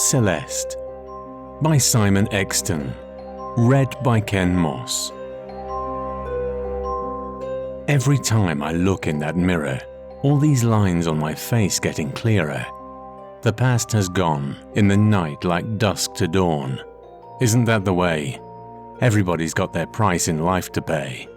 Celeste by Simon Exton. Read by Ken Moss. Every time I look in that mirror, all these lines on my face getting clearer. The past has gone, in the night like dusk to dawn. Isn't that the way? Everybody's got their price in life to pay.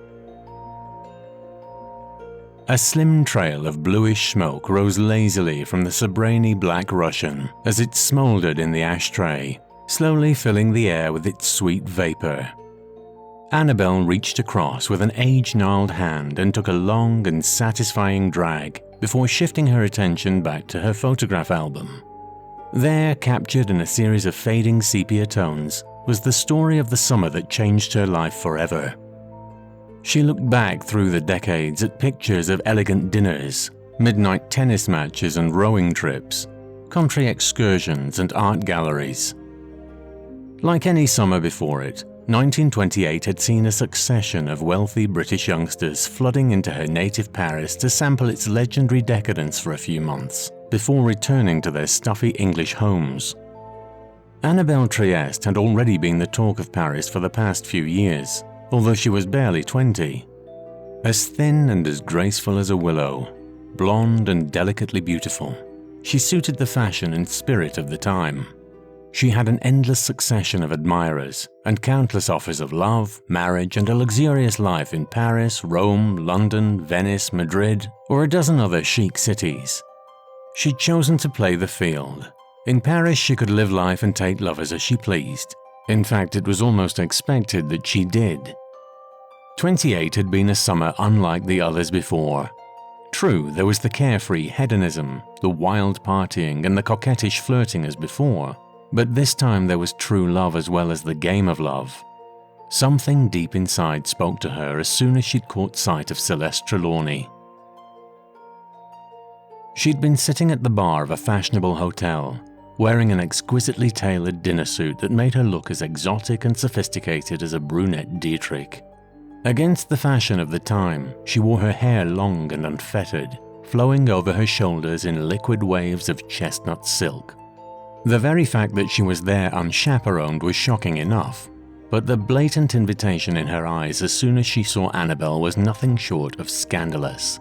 A slim trail of bluish smoke rose lazily from the Sobranie Black Russian as it smoldered in the ashtray, slowly filling the air with its sweet vapor. Annabelle reached across with an age-gnarled hand and took a long and satisfying drag before shifting her attention back to her photograph album. There, captured in a series of fading sepia tones, was the story of the summer that changed her life forever. She looked back through the decades at pictures of elegant dinners, midnight tennis matches and rowing trips, country excursions and art galleries. Like any summer before it, 1928 had seen a succession of wealthy British youngsters flooding into her native Paris to sample its legendary decadence for a few months, before returning to their stuffy English homes. Annabelle Trieste had already been the talk of Paris for the past few years, although she was barely 20. As thin and as graceful as a willow, blonde and delicately beautiful, she suited the fashion and spirit of the time. She had an endless succession of admirers and countless offers of love, marriage, and a luxurious life in Paris, Rome, London, Venice, Madrid, or a dozen other chic cities. She'd chosen to play the field. In Paris, she could live life and take lovers as she pleased. In fact, it was almost expected that she did. 28 had been a summer unlike the others before. True, there was the carefree hedonism, the wild partying, and the coquettish flirting as before, but this time there was true love as well as the game of love. Something deep inside spoke to her as soon as she'd caught sight of Celeste Trelawney. She'd been sitting at the bar of a fashionable hotel, wearing an exquisitely tailored dinner suit that made her look as exotic and sophisticated as a brunette Dietrich. Against the fashion of the time, she wore her hair long and unfettered, flowing over her shoulders in liquid waves of chestnut silk. The very fact that she was there unchaperoned was shocking enough, but the blatant invitation in her eyes as soon as she saw Annabelle was nothing short of scandalous.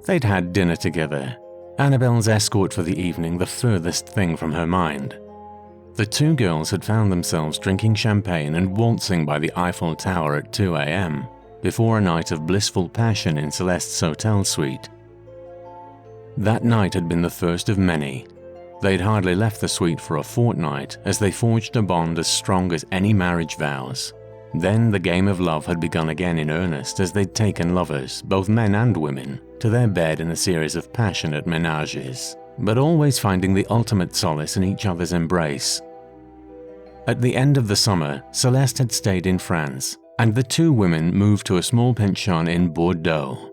They'd had dinner together, Annabelle's escort for the evening the furthest thing from her mind. The two girls had found themselves drinking champagne and waltzing by the Eiffel Tower at 2 a.m. before a night of blissful passion in Celeste's hotel suite. That night had been the first of many. They'd hardly left the suite for a fortnight as they forged a bond as strong as any marriage vows. Then the game of love had begun again in earnest as they'd taken lovers, both men and women, to their bed in a series of passionate ménages, but always finding the ultimate solace in each other's embrace. At the end of the summer, Celeste had stayed in France, and the two women moved to a small pension in Bordeaux.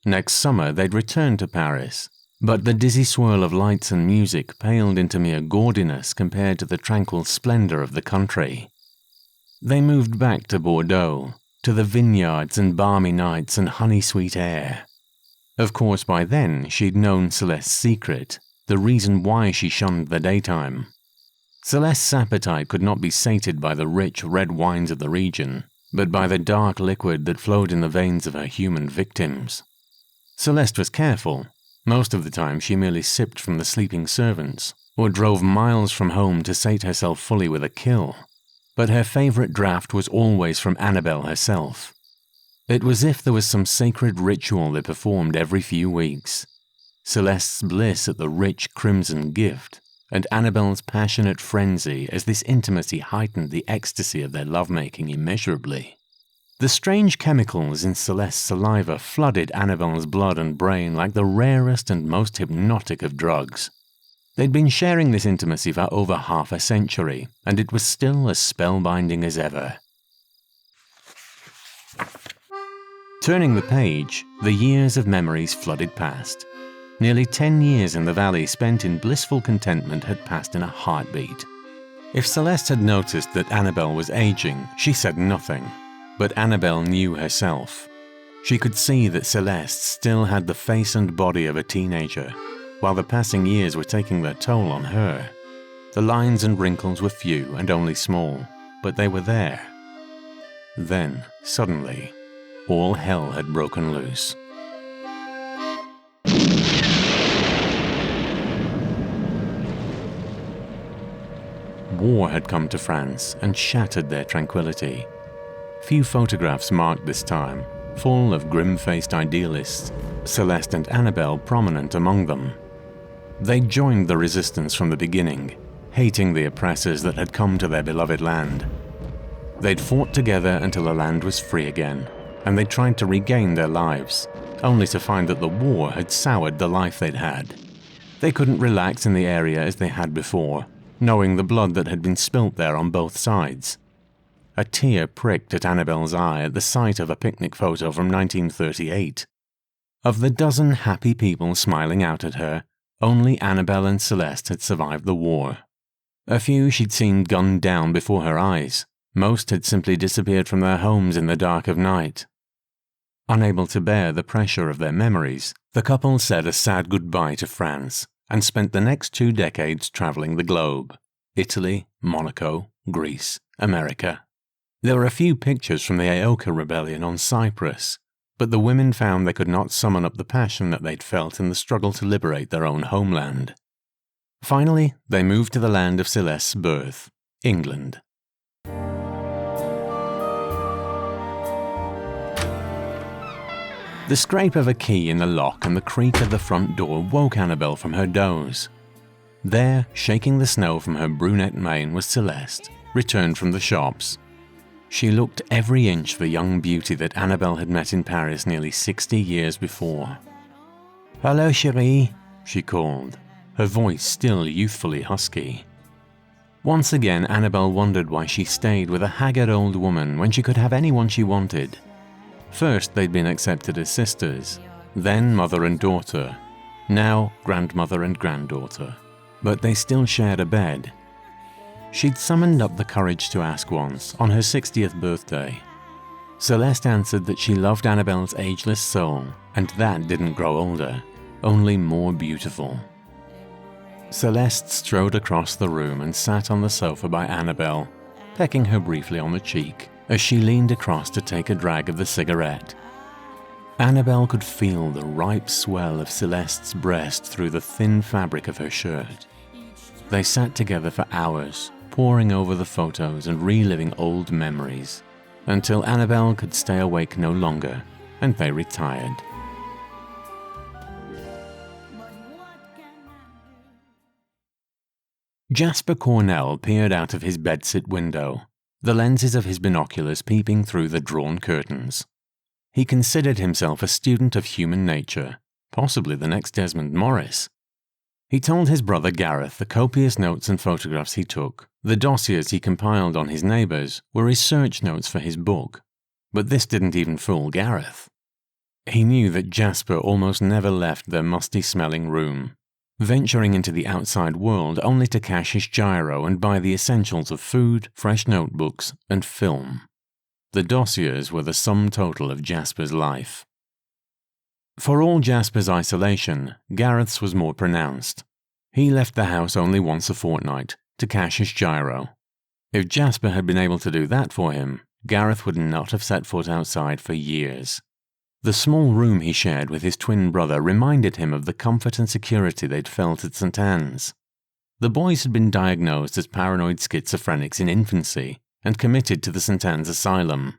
Next summer, they'd return to Paris, but the dizzy swirl of lights and music paled into mere gaudiness compared to the tranquil splendor of the country. They moved back to Bordeaux, to the vineyards and balmy nights and honey-sweet air. Of course, by then, she'd known Celeste's secret, the reason why she shunned the daytime. Celeste's appetite could not be sated by the rich red wines of the region, but by the dark liquid that flowed in the veins of her human victims. Celeste was careful. Most of the time she merely sipped from the sleeping servants, or drove miles from home to sate herself fully with a kill. But her favorite draught was always from Annabelle herself. It was as if there was some sacred ritual they performed every few weeks. Celeste's bliss at the rich crimson gift, and Annabelle's passionate frenzy as this intimacy heightened the ecstasy of their lovemaking immeasurably. The strange chemicals in Celeste's saliva flooded Annabelle's blood and brain like the rarest and most hypnotic of drugs. They'd been sharing this intimacy for over half a century, and it was still as spellbinding as ever. Turning the page, the years of memories flooded past. Nearly 10 years in the valley spent in blissful contentment had passed in a heartbeat. If Celeste had noticed that Annabelle was aging, she said nothing. But Annabelle knew herself. She could see that Celeste still had the face and body of a teenager. while the passing years were taking their toll on her. The lines and wrinkles were few and only small, but they were there. Then, suddenly, all hell had broken loose. War had come to France and shattered their tranquility. Few photographs marked this time, full of grim-faced idealists, Celeste and Annabelle prominent among them. They joined the resistance from the beginning, hating the oppressors that had come to their beloved land. They'd fought together until the land was free again, and they tried to regain their lives, only to find that the war had soured the life they'd had. They couldn't relax in the area as they had before, knowing the blood that had been spilt there on both sides. A tear pricked at Annabelle's eye at the sight of a picnic photo from 1938. Of the dozen happy people smiling out at her, only Annabelle and Celeste had survived the war. A few she'd seen gunned down before her eyes. Most had simply disappeared from their homes in the dark of night. Unable to bear the pressure of their memories, the couple said a sad goodbye to France and spent the next 2 decades traveling the globe: Italy, Monaco, Greece, America. There were a few pictures from the Aoka rebellion on Cyprus, but the women found they could not summon up the passion that they'd felt in the struggle to liberate their own homeland. Finally, they moved to the land of Celeste's birth, England. The scrape of a key in the lock and the creak of the front door woke Annabelle from her doze. There, shaking the snow from her brunette mane, was Celeste, returned from the shops. She looked every inch the young beauty that Annabelle had met in Paris nearly 60 years before. "Hello, chérie," she called, her voice still youthfully husky. Once again, Annabelle wondered why she stayed with a haggard old woman when she could have anyone she wanted. First, they'd been accepted as sisters, then mother and daughter, now grandmother and granddaughter, but they still shared a bed. She'd summoned up the courage to ask once, on her 60th birthday. Celeste answered that she loved Annabelle's ageless soul, and that didn't grow older, only more beautiful. Celeste strode across the room and sat on the sofa by Annabelle, pecking her briefly on the cheek as she leaned across to take a drag of the cigarette. Annabelle could feel the ripe swell of Celeste's breast through the thin fabric of her shirt. They sat together for hours, poring over the photos and reliving old memories, until Annabelle could stay awake no longer, and they retired. Jasper Cornell peered out of his bedsit window, the lenses of his binoculars peeping through the drawn curtains. He considered himself a student of human nature, possibly the next Desmond Morris. He told his brother Gareth the copious notes and photographs he took, the dossiers he compiled on his neighbours, were research notes for his book. But this didn't even fool Gareth. He knew that Jasper almost never left their musty-smelling room, venturing into the outside world only to cash his gyro and buy the essentials of food, fresh notebooks, and film. The dossiers were the sum total of Jasper's life. For all Jasper's isolation, Gareth's was more pronounced. He left the house only once a fortnight, to cash his gyro. If Jasper had been able to do that for him, Gareth would not have set foot outside for years. The small room he shared with his twin brother reminded him of the comfort and security they'd felt at St. Anne's. The boys had been diagnosed as paranoid schizophrenics in infancy and committed to the St. Anne's Asylum.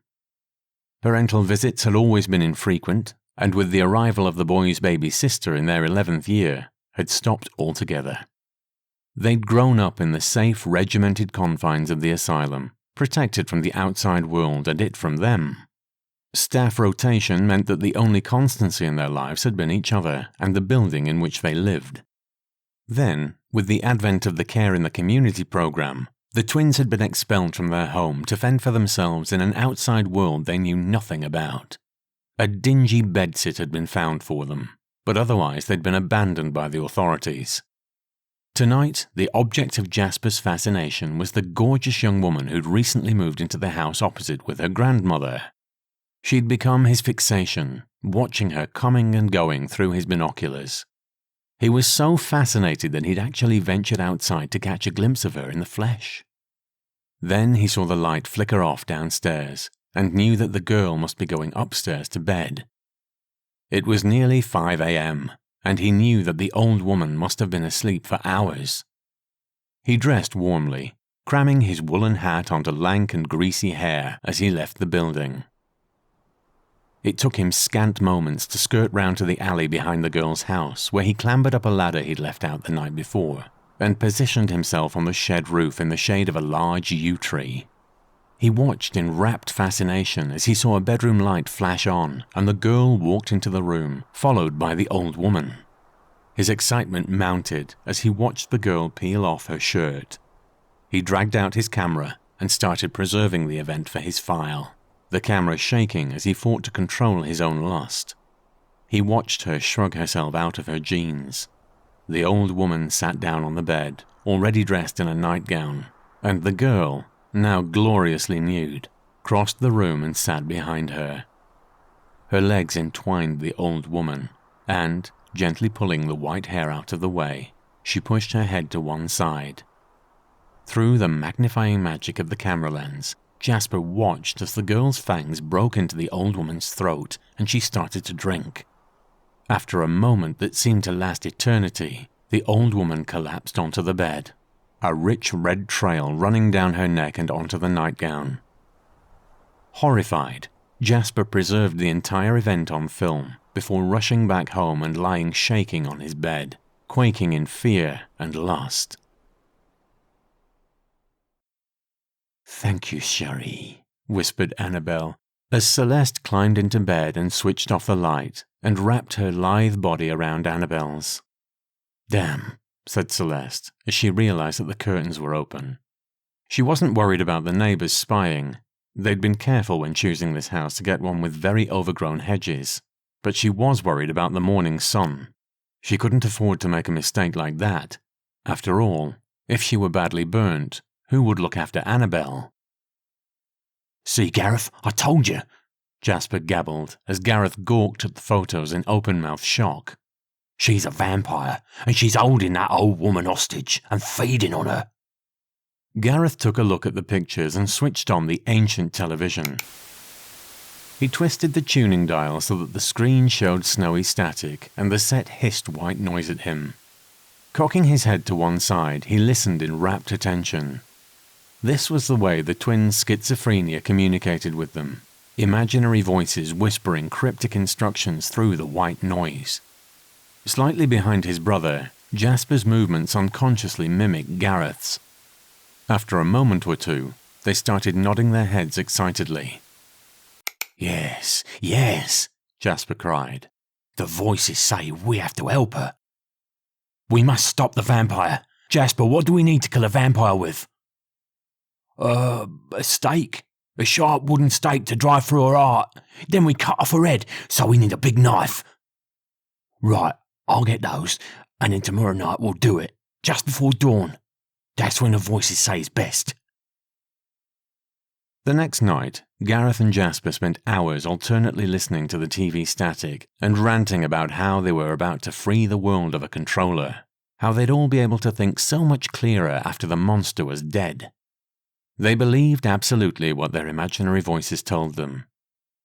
Parental visits had always been infrequent, and with the arrival of the boys' baby sister in their 11th year, had stopped altogether. They'd grown up in the safe, regimented confines of the asylum, protected from the outside world and it from them. Staff rotation meant that the only constancy in their lives had been each other and the building in which they lived. Then, with the advent of the Care in the Community program, the twins had been expelled from their home to fend for themselves in an outside world they knew nothing about. A dingy bedsit had been found for them, but otherwise they'd been abandoned by the authorities. Tonight, the object of Jasper's fascination was the gorgeous young woman who'd recently moved into the house opposite with her grandmother. She'd become his fixation, watching her coming and going through his binoculars. He was so fascinated that he'd actually ventured outside to catch a glimpse of her in the flesh. Then he saw the light flicker off downstairs and knew that the girl must be going upstairs to bed. It was nearly 5 a.m., and he knew that the old woman must have been asleep for hours. He dressed warmly, cramming his woolen hat onto lank and greasy hair as he left the building. It took him scant moments to skirt round to the alley behind the girl's house, where he clambered up a ladder he'd left out the night before, and positioned himself on the shed roof in the shade of a large yew tree. He watched in rapt fascination as he saw a bedroom light flash on, and the girl walked into the room, followed by the old woman. His excitement mounted as he watched the girl peel off her shirt. He dragged out his camera and started preserving the event for his file, the camera shaking as he fought to control his own lust. He watched her shrug herself out of her jeans. The old woman sat down on the bed, already dressed in a nightgown, and the girl, now gloriously nude, crossed the room and sat behind her. Her legs entwined the old woman, and, gently pulling the white hair out of the way, she pushed her head to one side. Through the magnifying magic of the camera lens, Jasper watched as the girl's fangs broke into the old woman's throat and she started to drink. After a moment that seemed to last eternity, the old woman collapsed onto the bed, a rich red trail running down her neck and onto the nightgown. Horrified, Jasper preserved the entire event on film before rushing back home and lying shaking on his bed, quaking in fear and lust. "Thank you, Cherie," whispered Annabelle, as Celeste climbed into bed and switched off the light and wrapped her lithe body around Annabelle's. "Damn," said Celeste, as she realized that the curtains were open. She wasn't worried about the neighbors spying. They'd been careful when choosing this house to get one with very overgrown hedges, but she was worried about the morning sun. She couldn't afford to make a mistake like that. After all, if she were badly burnt, who would look after Annabelle? "See, Gareth, I told you," Jasper gabbled as Gareth gawked at the photos in open-mouthed shock. "She's a vampire, and she's holding that old woman hostage and feeding on her." Gareth took a look at the pictures and switched on the ancient television. He twisted the tuning dial so that the screen showed snowy static and the set hissed white noise at him. Cocking his head to one side, he listened in rapt attention. This was the way the twins' schizophrenia communicated with them, imaginary voices whispering cryptic instructions through the white noise. Slightly behind his brother, Jasper's movements unconsciously mimicked Gareth's. After a moment or two, they started nodding their heads excitedly. "Yes, yes," Jasper cried. "The voices say we have to help her. We must stop the vampire. Jasper, what do we need to kill a vampire with?" A stake. A sharp wooden stake to drive through her heart. Then we cut off her head, so we need a big knife." "Right, I'll get those, and then tomorrow night we'll do it, just before dawn. That's when the voices say it's best." The next night, Gareth and Jasper spent hours alternately listening to the TV static and ranting about how they were about to free the world of a controller, how they'd all be able to think so much clearer after the monster was dead. They believed absolutely what their imaginary voices told them.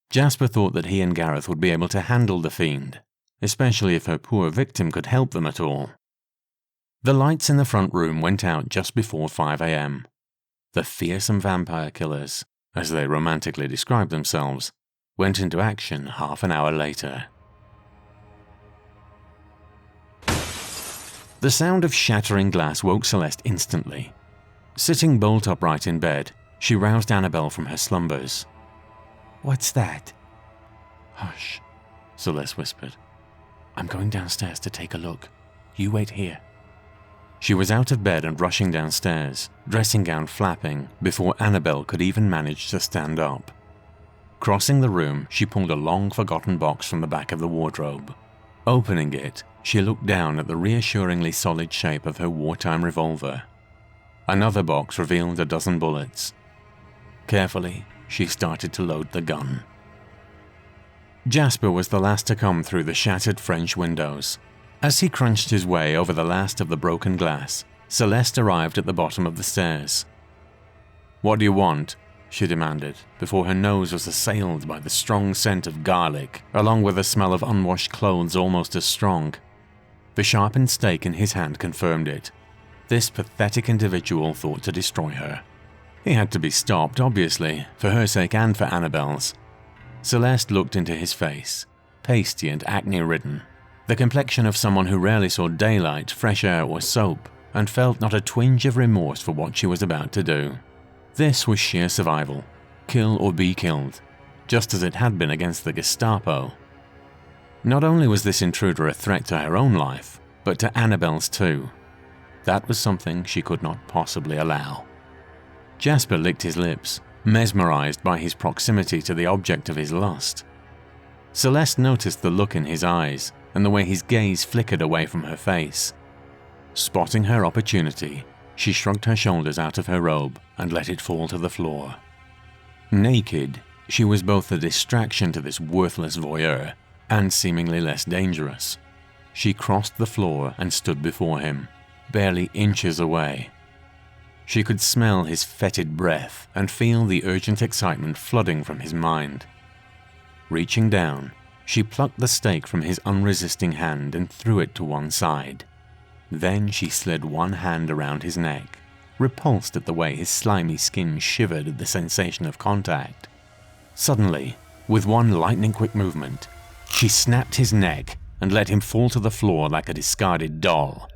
Jasper thought that he and Gareth would be able to handle the fiend, especially if her poor victim could help them at all. The lights in the front room went out just before 5 a.m. The fearsome vampire killers, as they romantically described themselves, went into action half an hour later. The sound of shattering glass woke Celeste instantly. Sitting bolt upright in bed, she roused Annabelle from her slumbers. "What's that?" "Hush," Celeste whispered. "I'm going downstairs to take a look. You wait here." She was out of bed and rushing downstairs, dressing gown flapping, before Annabelle could even manage to stand up. Crossing the room, she pulled a long-forgotten box from the back of the wardrobe. Opening it, she looked down at the reassuringly solid shape of her wartime revolver. Another box revealed a dozen bullets. Carefully, she started to load the gun. Jasper was the last to come through the shattered French windows. As he crunched his way over the last of the broken glass, Celeste arrived at the bottom of the stairs. "What do you want?" she demanded, before her nose was assailed by the strong scent of garlic, along with a smell of unwashed clothes almost as strong. The sharpened stake in his hand confirmed it. This pathetic individual thought to destroy her. He had to be stopped, obviously, for her sake and for Annabelle's. Celeste looked into his face, pasty and acne-ridden, the complexion of someone who rarely saw daylight, fresh air, or soap, and felt not a twinge of remorse for what she was about to do. This was sheer survival, kill or be killed, just as it had been against the Gestapo. Not only was this intruder a threat to her own life, but to Annabelle's too. That was something she could not possibly allow. Jasper licked his lips, mesmerized by his proximity to the object of his lust. Celeste noticed the look in his eyes and the way his gaze flickered away from her face. Spotting her opportunity, she shrugged her shoulders out of her robe and let it fall to the floor. Naked, she was both a distraction to this worthless voyeur and seemingly less dangerous. She crossed the floor and stood before him, barely inches away. She could smell his fetid breath and feel the urgent excitement flooding from his mind. Reaching down, she plucked the stake from his unresisting hand and threw it to one side. Then she slid one hand around his neck, repulsed at the way his slimy skin shivered at the sensation of contact. Suddenly, with one lightning-quick movement, she snapped his neck and let him fall to the floor like a discarded doll.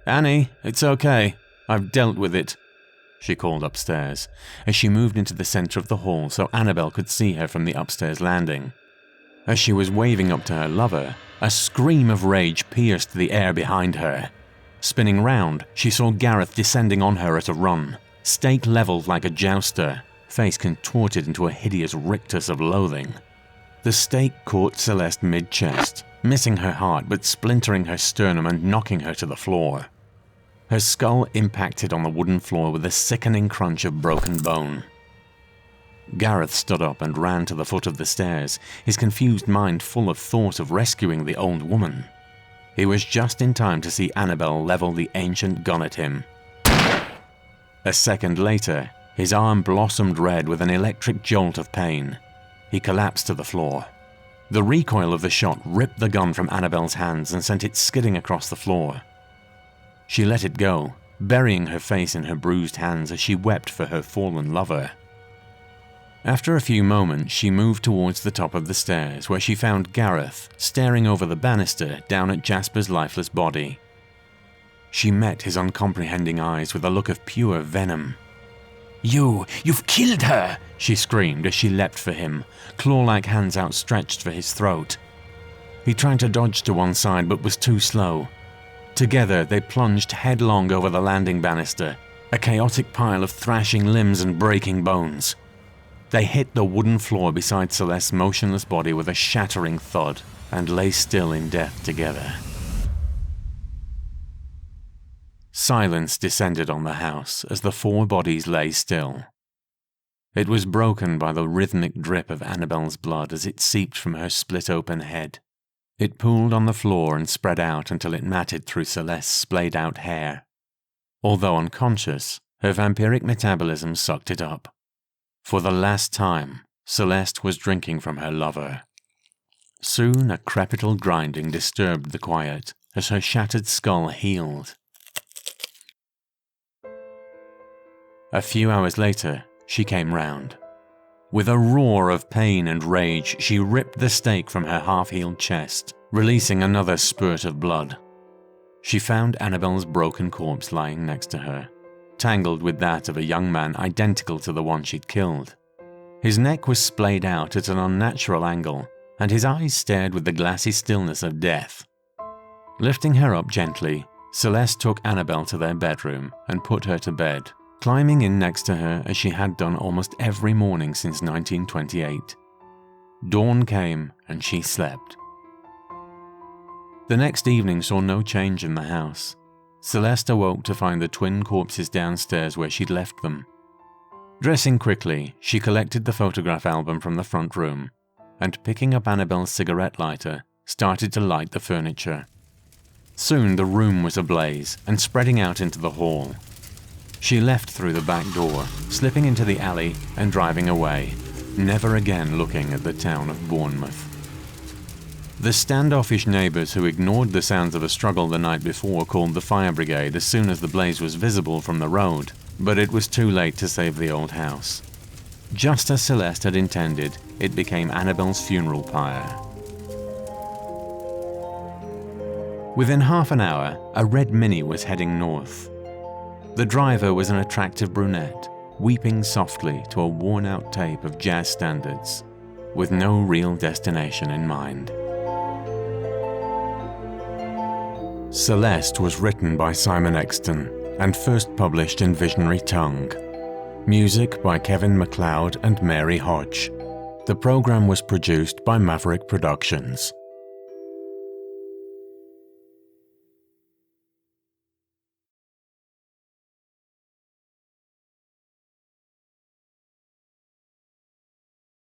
"Annie, it's okay. I've dealt with it," she called upstairs, as she moved into the center of the hall so Annabelle could see her from the upstairs landing. As she was waving up to her lover, a scream of rage pierced the air behind her. Spinning round, she saw Gareth descending on her at a run, stake leveled like a jouster, face contorted into a hideous rictus of loathing. The stake caught Celeste mid-chest, missing her heart but splintering her sternum and knocking her to the floor. Her skull impacted on the wooden floor with a sickening crunch of broken bone. Gareth stood up and ran to the foot of the stairs, his confused mind full of thought of rescuing the old woman. He was just in time to see Annabelle level the ancient gun at him. A second later, his arm blossomed red with an electric jolt of pain. He collapsed to the floor. The recoil of the shot ripped the gun from Annabelle's hands and sent it skidding across the floor. She let it go, burying her face in her bruised hands as she wept for her fallen lover. After a few moments, she moved towards the top of the stairs, where she found Gareth staring over the banister down at Jasper's lifeless body. She met his uncomprehending eyes with a look of pure venom. You've killed her!" she screamed as she leapt for him, claw-like hands outstretched for his throat. He tried to dodge to one side but was too slow. Together, they plunged headlong over the landing banister, a chaotic pile of thrashing limbs and breaking bones. They hit the wooden floor beside Celeste's motionless body with a shattering thud and lay still in death together. Silence descended on the house as the four bodies lay still. It was broken by the rhythmic drip of Annabelle's blood as it seeped from her split-open head. It pooled on the floor and spread out until it matted through Celeste's splayed-out hair. Although unconscious, her vampiric metabolism sucked it up. For the last time, Celeste was drinking from her lover. Soon a crepital grinding disturbed the quiet as her shattered skull healed. A few hours later, she came round. With a roar of pain and rage, she ripped the stake from her half-healed chest, releasing another spurt of blood. She found Annabelle's broken corpse lying next to her, tangled with that of a young man identical to the one she'd killed. His neck was splayed out at an unnatural angle, and his eyes stared with the glassy stillness of death. Lifting her up gently, Celeste took Annabelle to their bedroom and put her to bed, climbing in next to her as she had done almost every morning since 1928. Dawn came and she slept. The next evening saw no change in the house. Celeste awoke to find the twin corpses downstairs where she'd left them. Dressing quickly, she collected the photograph album from the front room, and picking up Annabelle's cigarette lighter, started to light the furniture. Soon the room was ablaze and spreading out into the hall. She left through the back door, slipping into the alley and driving away, never again looking at the town of Bournemouth. The standoffish neighbors who ignored the sounds of a struggle the night before called the fire brigade as soon as the blaze was visible from the road, but it was too late to save the old house. Just as Celeste had intended, it became Annabelle's funeral pyre. Within half an hour, a red Mini was heading north. The driver was an attractive brunette, weeping softly to a worn-out tape of jazz standards, with no real destination in mind. Celeste was written by Simon Exton and first published in Visionary Tongue. Music by Kevin MacLeod and Mary Hodge. The program was produced by Maverick Productions.